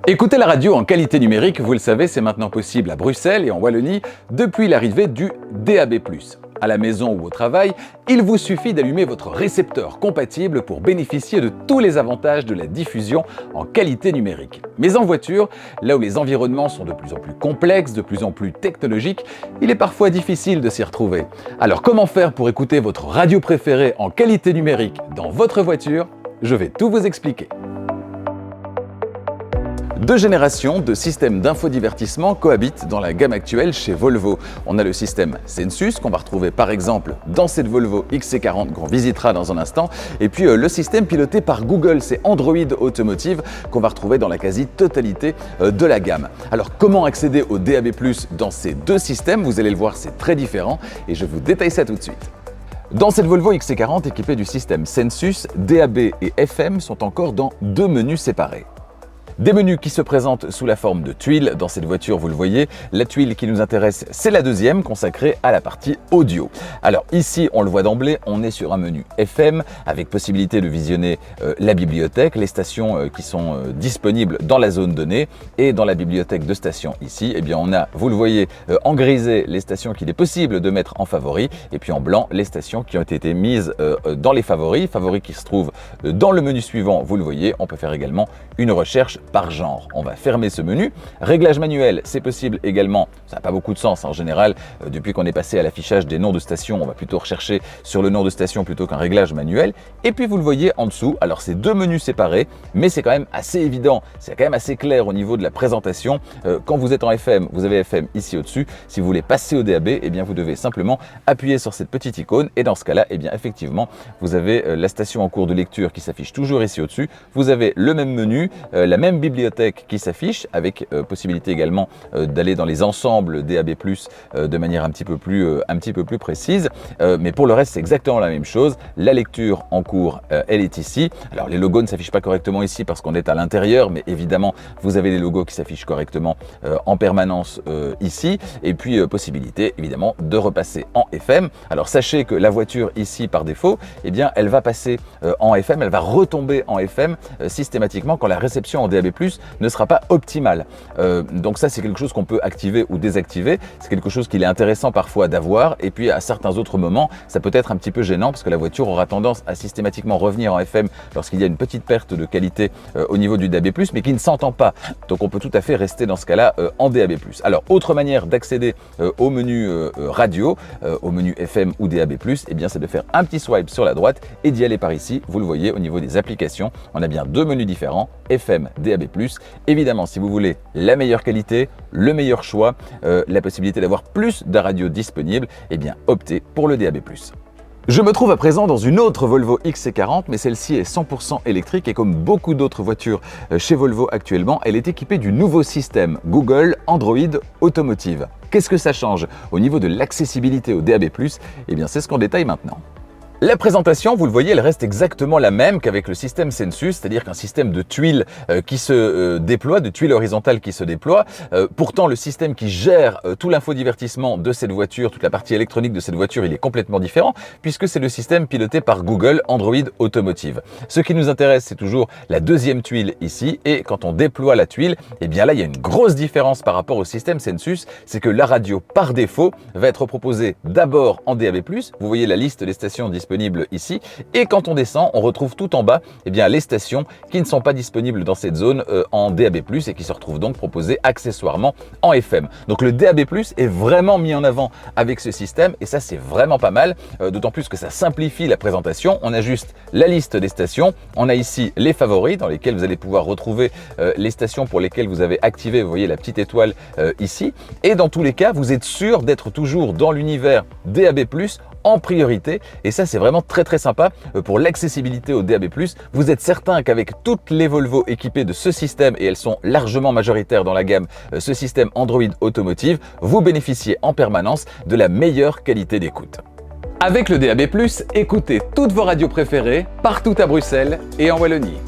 Écouter la radio en qualité numérique, vous le savez, c'est maintenant possible à Bruxelles et en Wallonie depuis l'arrivée du DAB+. À la maison ou au travail, il vous suffit d'allumer votre récepteur compatible pour bénéficier de tous les avantages de la diffusion en qualité numérique. Mais en voiture, là où les environnements sont de plus en plus complexes, de plus en plus technologiques, il est parfois difficile de s'y retrouver. Alors comment faire pour écouter votre radio préférée en qualité numérique dans votre voiture? Je vais tout vous expliquer. Deux générations de systèmes d'infodivertissement cohabitent dans la gamme actuelle chez Volvo. On a le système Sensus qu'on va retrouver par exemple dans cette Volvo XC40 qu'on visitera dans un instant, et puis le système piloté par Google, c'est Android Automotive qu'on va retrouver dans la quasi-totalité de la gamme. Alors comment accéder au DAB+ dans ces deux systèmes? Vous allez le voir, c'est très différent et je vous détaille ça tout de suite. Dans cette Volvo XC40 équipée du système Sensus, DAB et FM sont encore dans deux menus séparés. Des menus qui se présentent sous la forme de tuiles. Dans cette voiture, vous le voyez, la tuile qui nous intéresse, c'est la deuxième consacrée à la partie audio. Alors ici, on le voit d'emblée, on est sur un menu FM avec possibilité de visionner la bibliothèque, les stations qui sont disponibles dans la zone donnée, et dans la bibliothèque de stations ici, eh bien on a, vous le voyez, en grisé les stations qu'il est possible de mettre en favoris, et puis en blanc les stations qui ont été mises dans les favoris qui se trouvent dans le menu suivant. Vous le voyez, on peut faire également une recherche par genre. On va fermer ce menu. Réglage manuel, c'est possible également. Ça n'a pas beaucoup de sens en général. Depuis qu'on est passé à l'affichage des noms de stations, on va plutôt rechercher sur le nom de station plutôt qu'un réglage manuel. Et puis vous le voyez en dessous. Alors c'est deux menus séparés, mais c'est quand même assez évident. C'est quand même assez clair au niveau de la présentation. Quand vous êtes en FM, vous avez FM ici au-dessus. Si vous voulez passer au DAB, eh bien vous devez simplement appuyer sur cette petite icône. Et dans ce cas-là, eh bien effectivement, vous avez la station en cours de lecture qui s'affiche toujours ici au-dessus. Vous avez le même menu, la même bibliothèque qui s'affiche avec possibilité également d'aller dans les ensembles DAB+, de manière un petit peu plus précise. Mais pour le reste, c'est exactement la même chose. La lecture en cours, elle est ici. Alors les logos ne s'affichent pas correctement ici parce qu'on est à l'intérieur, mais évidemment, vous avez les logos qui s'affichent correctement en permanence ici. Et puis possibilité évidemment de repasser en FM. Alors sachez que la voiture ici par défaut, eh bien elle va passer en FM, elle va retomber en FM systématiquement quand la réception en DAB+ ne sera pas optimale. Donc ça, c'est quelque chose qu'on peut activer ou désactiver. C'est quelque chose qu'il est intéressant parfois d'avoir. Et puis à certains autres moments, ça peut être un petit peu gênant parce que la voiture aura tendance à systématiquement revenir en FM lorsqu'il y a une petite perte de qualité au niveau du DAB+, mais qui ne s'entend pas. Donc on peut tout à fait rester dans ce cas-là en DAB+. Alors autre manière d'accéder au menu radio, au menu FM ou DAB+, eh bien c'est de faire un petit swipe sur la droite et d'y aller par ici. Vous le voyez au niveau des applications, on a bien deux menus différents, FM, DAB+. Évidemment, si vous voulez la meilleure qualité, le meilleur choix, la possibilité d'avoir plus de radios disponibles, eh bien optez pour le DAB+. Je me trouve à présent dans une autre Volvo XC40, mais celle-ci est 100% électrique et comme beaucoup d'autres voitures chez Volvo actuellement, elle est équipée du nouveau système Google Android Automotive. Qu'est-ce que ça change au niveau de l'accessibilité au DAB+? Eh bien, c'est ce qu'on détaille maintenant. La présentation, vous le voyez, elle reste exactement la même qu'avec le système Sensus, c'est-à-dire qu'un système de tuiles qui se déploie, de tuiles horizontales qui se déploient. Pourtant, le système qui gère tout l'infodivertissement de cette voiture, toute la partie électronique de cette voiture, il est complètement différent puisque c'est le système piloté par Google Android Automotive. Ce qui nous intéresse, c'est toujours la deuxième tuile ici et quand on déploie la tuile, eh bien là, il y a une grosse différence par rapport au système Sensus, c'est que la radio, par défaut, va être proposée d'abord en DAB+. Vous voyez la liste des stations disponibles ici et quand on descend on retrouve tout en bas eh bien, les stations qui ne sont pas disponibles dans cette zone en DAB+, et qui se retrouvent donc proposées accessoirement en FM. Donc le DAB+ est vraiment mis en avant avec ce système et ça c'est vraiment pas mal, d'autant plus que ça simplifie la présentation. On a juste la liste des stations, on a ici les favoris dans lesquels vous allez pouvoir retrouver les stations pour lesquelles vous avez activé, vous voyez la petite étoile ici, et dans tous les cas vous êtes sûr d'être toujours dans l'univers DAB+ en priorité et ça c'est vraiment très sympa pour l'accessibilité au DAB+. Vous êtes certain qu'avec toutes les Volvo équipées de ce système, et elles sont largement majoritaires dans la gamme, ce système Android Automotive, vous bénéficiez en permanence de la meilleure qualité d'écoute. Avec le DAB+, écoutez toutes vos radios préférées partout à Bruxelles et en Wallonie.